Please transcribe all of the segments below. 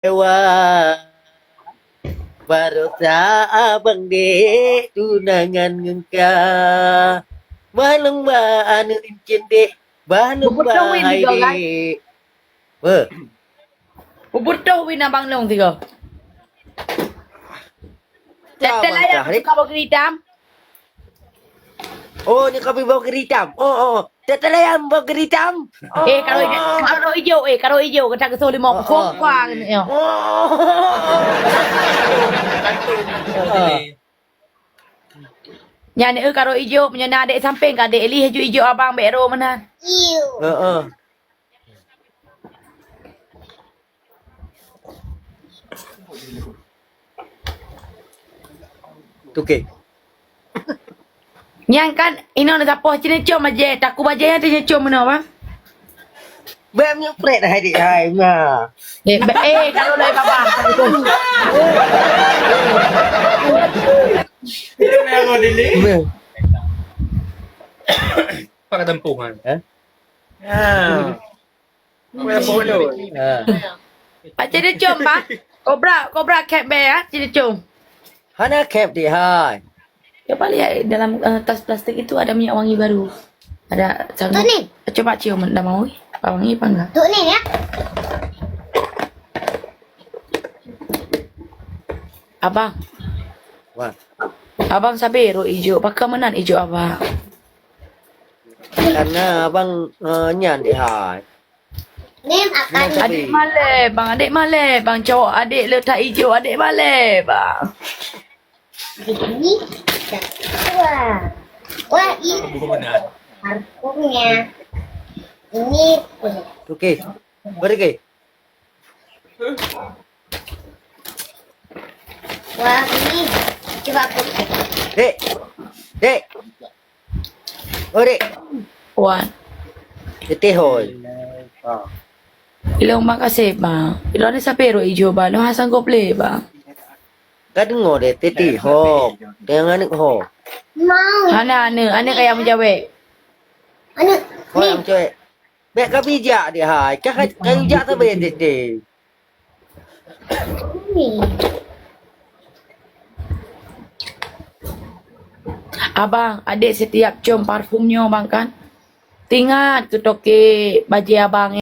Wah, baru abang dek tunangan ngengka. Balong ba anu incin dek, balong Bubur ba win hai tiga kan? dek. Wah, Bubur win abang long tiga. tak Tetel ayam mantah dek. suka bagi hitam. Oh, ni kopi bau geritam. Oh. Tetel ayam bau geritam. Karo hijau kita ke soli mau kuang kuang ni. Oh. Nyane karo hijau punya adik samping ka adik li hijau abang bero mana. Oh. Tukik. Yang kan ino na tapoh cine com aje taku baje yang cine com mana bang? Bem ni pret hai dek hai ma. Kalau dari baba. Itu yang mau dili. Bem. Pakai tempungan. Ah. Kaya polo. Ah. Cine com bang. Kobra cat bear ya cine com. Hana cap dek hai. Coba lihat dalam tas plastik itu ada minyak wangi baru. Ada Tuh nih. Coba cium dah mau. Wangi apa enggak? Tuh nih ya. Abang. Wah. Abang sabero hijau. Pakai menan hijau abang. Karena abang nyan dek hai. Nih akan Adik male bang cowok adik letak hijau adik male bang. ini. Wah. Wah, ini Bukan benar. parfumnya. Ini punya. Tukik. Pergi. Wah, ini coba aku cek. Dek. Oh dek. Wan. Teteh hoi. Ilong makasih bang. Ilong ni sabero hijau bang. Lo hasan gople bang. Kau dengar dek teteh ho. Jangan anak ho. Mau. Ane kayak menjawab. Anu, Ho yang cuek. Bek kau bijak dek hai. Kau bijak tu bek teteh. ini. Abang, adik setiap cium parfumnya bang kan. Tingat ke toke baju abang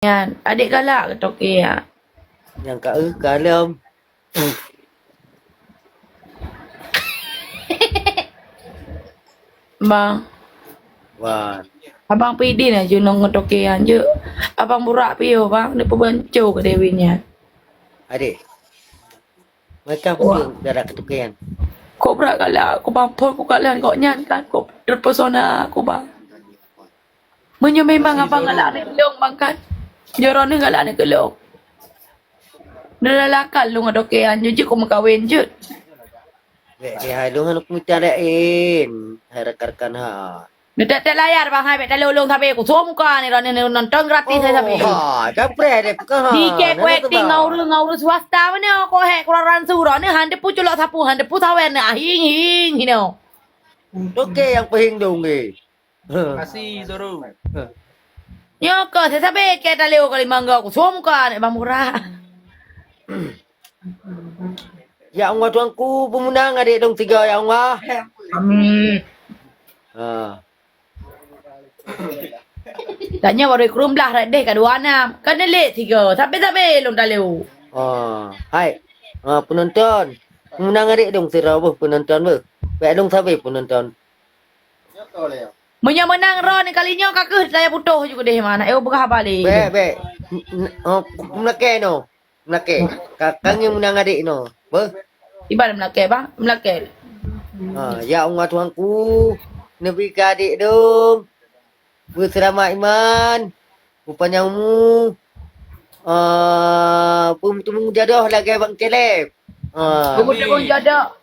yan. Adik galak ke toke ya. Yang kau kalem. Bang, Wah. abang pidi na junong ke toke yan je. Abang burak piyo bang, dia pebancu ke dewinya. Adik. Macam pun darah ketukian. Kau berak galak, kau bampur kau kalian kau nyan kan, kau terpesona aku bang. Memang abang galak ni kelong bang kan. Joron ni galak ni kelong. Dia lakal lu ngadokean je kau makawin je. Bek dia hai lu hanuk minta dain. Hai rekan ha. Dia tak layar bang, hai bet lolong tapi aku suam muka ni nonton gratis saya tapi. Ha, capre dek ke ha. Di acting ngauru swasta mana kau hek keluaran surau ni hande pu culok sapu hande pu sawen ni hing you know. Okey yang pehing dong ni. Kasih Zoro. Nyo ke saya sabe ke taleo kali mangga aku suam muka ni bang murah. Ya Allah tuanku pemenang adik dong tiga ya Allah. Amin. Ha. Tanya baru ikrum belah rak deh kedua enam. Kan delik tiga. Sampai long taleo. Hai. Penonton. Pemenang adik dong sira buh penonton buh. Bek dong sabe penonton. Punya menang ron ni kalinya kakak saya putuh juga deh mana. Buka balik. Bek. Melake no. Melake. Kakang yang menang adik no. Buh. Ibarat melake bang. Melake. Ya Allah tuanku. Nabi ka adik dong. Berselamat iman. Rupanya pemutemu jadah lagi abang kelep.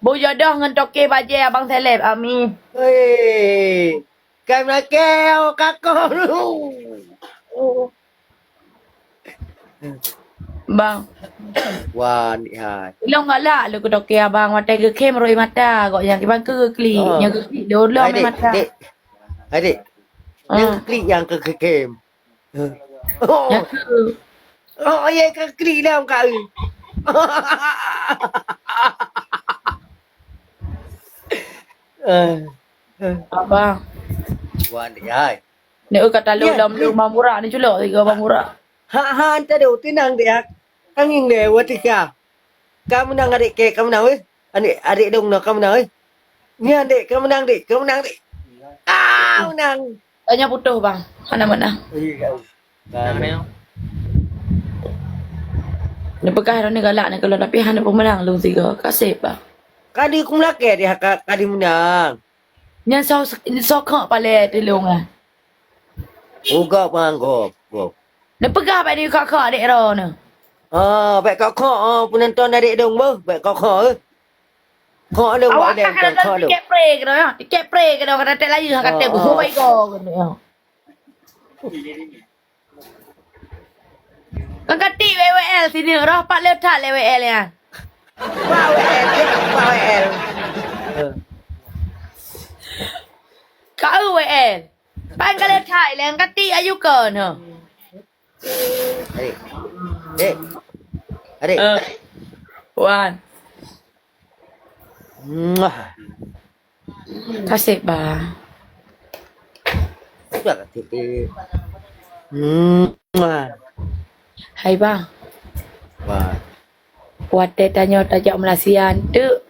Bu jodoh dengan toke baje abang seleb. Amin. Hei. Kan melakau kakak lu. Bang. Wah, ni hai. Ilong galak lu ke toke abang mata ke kem roi mata. Kok yang bang ke kli. Yang ke kli dolo Adik, mata. Adik. Yang klik yang ke kem. Yang ke Oh, ya kan klik dalam kau. Abang. Wan dia. Ni kata lu Ya, dalam rumah murah ni julok tiga bang murah. Ha anta do tinang dia. Kang ing le watika. Kamu nang adik ke kamu nang eh. Adik dong no kamu nang eh. Ni adik kamu nang dik, kamu nang dik. Ah, nang. Tanya putus bang. Mana-mana. Iya. Ano na yun? Ni pegah ni galak ni kalau tapi hanya pemenang lu tiga. Kasih bang. Kadi kum lake dia kadi menang. Nyan sok pale di lu ngah. Uga bang gop. Ni pegah pak ni kakak adik ro ni. Baik kau penonton adik dong bo. Baik kau. Kau ada buat Awak ada kan kau ada ada. tiket pre ke dah. Tiket pre ke dah kata tek lagi kata buku baik kau ke ni. Kan kati WWL sini roh pak letak WWL ya. Power. Kau WWL. Pan ka letak le kati ayu ke ni. Adik. Wan. Muah. Kasih bang. Sudah kata. Muah. Hai bang. Wah. Wate tanya tajak Malaysian tu.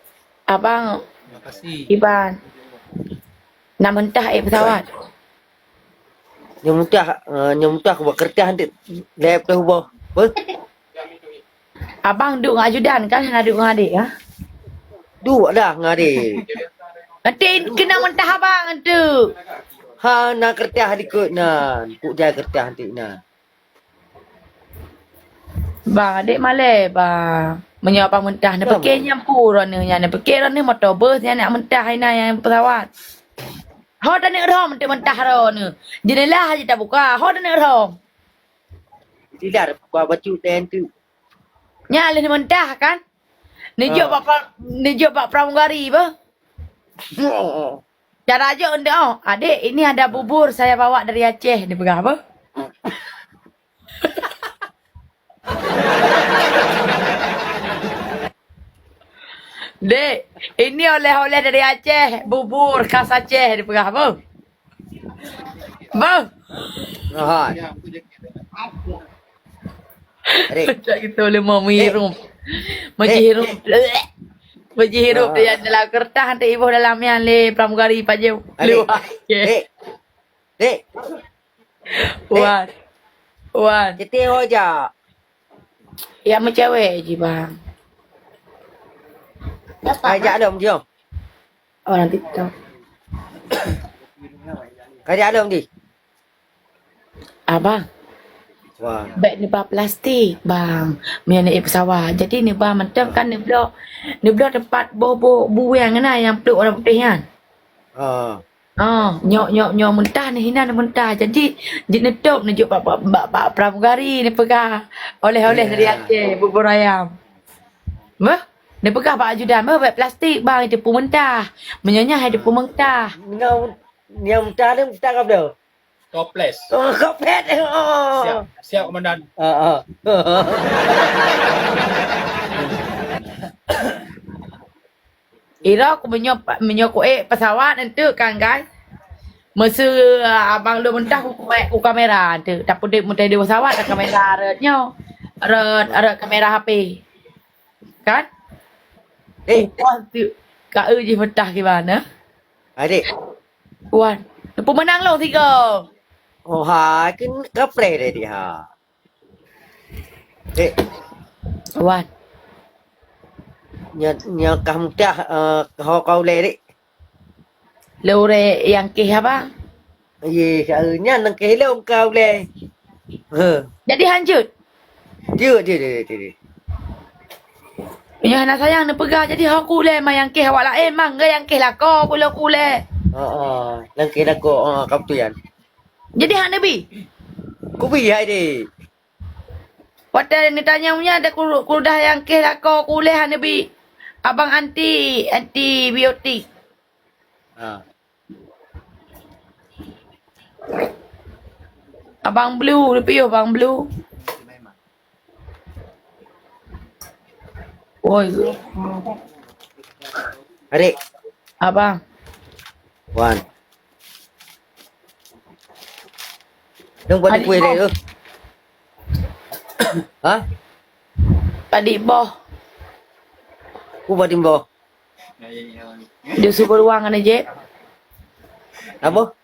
Abang Makasih. Iban. Nak mentah pesawat. Nyemutah buat kertas nanti lep tu boh. Apa? Abang duk dengan ajudan kan? Nak duk dengan adik ya? Dua dah ngari. Nanti kena mentah abang tu. Ha nak kertas dikut nan. Puk dia kertas nanti nan. Bang adik malai bang. Menyo abang mentah. Nak pakai nyampu rona nya. Nak pakai rona motor bus yang nak mentah ina yang pesawat. Ho dah nak rom mentah rona. Jendela aja tak buka. Ho dah nak rom. Tidak buat baju ten tu. Nyalin mentah kan? Nijuk pak pramugari ba? Cara aja anda oh, adik ini ada bubur saya bawa dari Aceh. Dia pegang apa? Dek, ini oleh-oleh dari Aceh, bubur khas Aceh. Dia pegang apa? Bang. Ha. Adik. Macam kita boleh mau menghirup. Macam hirup. Macam hirup dia dalam kertas nanti ibu dalam yang le pramugari paju. Adik. Luar. Dek. Wan. Kita hoja. Ya macam cewek je bang. Ajak dong jom. Orang TikTok. Ajak dong di. Abang. Wah. Beg ni bah plastik bang. Mian naik pesawat. Jadi ni bah macam kan ni blok tempat buang kan yang peluk orang putih kan. Nyok mentah ni hina mentah. Jadi netok ni juk pak pramugari ni pegang oleh-oleh dari Aceh bubur ayam. Meh? Ni pegang pak ajudan meh beg plastik bang itu pun mentah. Menyanyah itu pun mentah. Yang mentah ni mentah apa dah? Toples. Kau pet. Siap, komandan. Ira aku menyokok pesawat nanti kan guys. Masa abang lu mentah aku kamera tu. Tapi dia mentah di pesawat ada kamera rednya. Red kamera HP. Kan? Puan tu. Kak je mentah gimana? Adik. Puan. Pemenang lo 3. Oh ha, kan kapre dia dia. Puan. Nya kamu dah kau le dik. Lore yang ke apa? Ye, nya nang ke lo kau le. Jadi hanjut. Dia. Yang anak sayang ni pegang jadi aku le yang ke awak lain mang yang ke lah kau pula aku le. Nang ke dah kau kau tu yan. Jadi hak Nabi. Ku bi hai dik. Waktu ni tanya punya ada ku dah yang ke lah kau kuleh hak Nabi. Abang antibiotik. Abang blue, lebih abang blue. Woi, Adik, apa? Wan. Đừng buat Adik kue kau. deh tu. Hah? Adik boh. Ku buat timbo. Dia super ruangan aja. Apa?